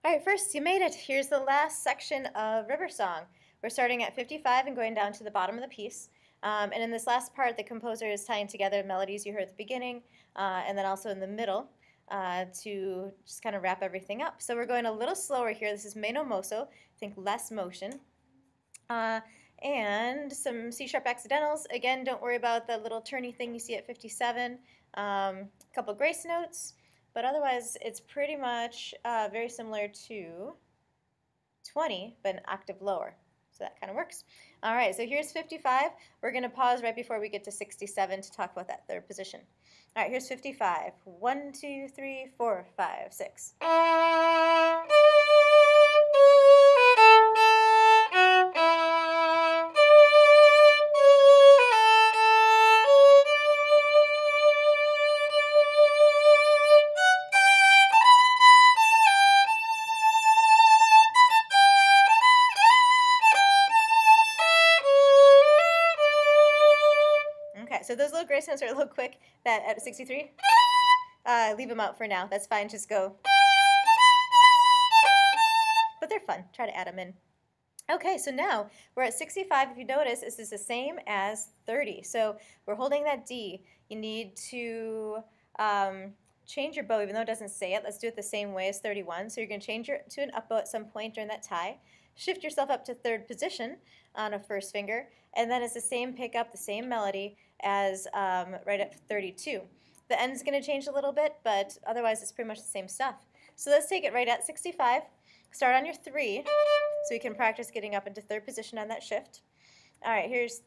All right, first, you made it. Here's the last section of River Song. We're starting at 55 and going down to the bottom of the piece. And in this last part, the composer is tying together melodies you heard at the beginning and then also in the middle to just kind of wrap everything up. So we're going a little slower here. This is meno mosso, think less motion. And some C-sharp accidentals. Again, don't worry about the little turny thing you see at 57. A couple grace notes. But otherwise, it's pretty much very similar to 20, but an octave lower. So that kind of works. All right, so here's 55. We're going to pause right before we get to 67 to talk about that third position. All right, here's 55. 1, 2, 3, 4, 5, 6. Okay, so those little grace notes are a little quick. That at 63, leave them out for now. That's fine. Just go. But they're fun. Try to add them in. Okay, so now we're at 65. If you notice, this is the same as 30. So we're holding that D. You need to change your bow, even though it doesn't say it. Let's do it the same way as 31. So you're going to change to an up bow at some point during that tie. Shift yourself up to third position on a first finger, and then it's the same pickup, the same melody as right at 32. The end's going to change a little bit, but otherwise it's pretty much the same stuff. So let's take it right at 65. Start on your 3, so you can practice getting up into third position on that shift. All right, here's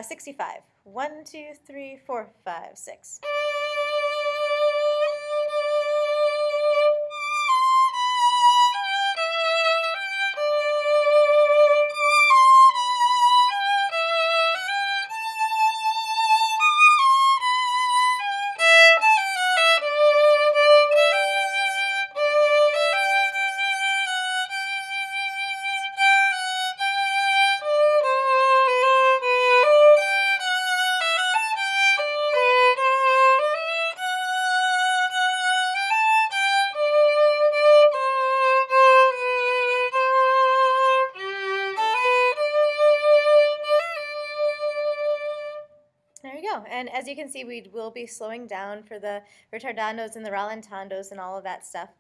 65. 1, 2, 3, 4, 5, 6. There you go. And as you can see, we will be slowing down for the retardandos and the rallentandos and all of that stuff.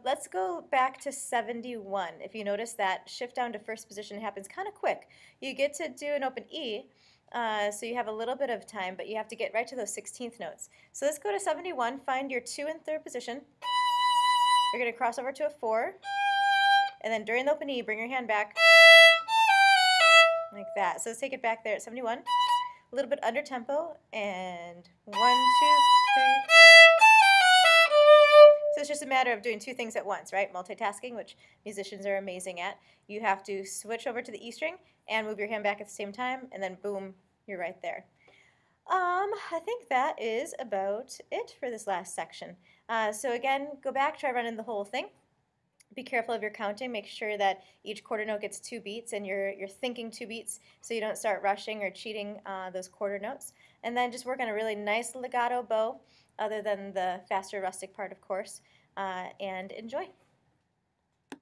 Let's go back to 71. If you notice that shift down to first position happens kind of quick. You get to do an open E, so you have a little bit of time, but you have to get right to those 16th notes. So let's go to 71, find your 2 in third position. You're going to cross over to a 4, and then during the open E, bring your hand back like that. So let's take it back there at 71. A little bit under tempo, and 1, 2, 3. So it's just a matter of doing 2 things at once, right? Multitasking, which musicians are amazing at. You have to switch over to the E string and move your hand back at the same time, and then boom, you're right there. I think that is about it for this last section. So again, go back, try running the whole thing. Be careful of your counting. Make sure that each quarter note gets 2 beats and you're thinking 2 beats so you don't start rushing or cheating those quarter notes. And then just work on a really nice legato bow, other than the faster rustic part, of course, and enjoy.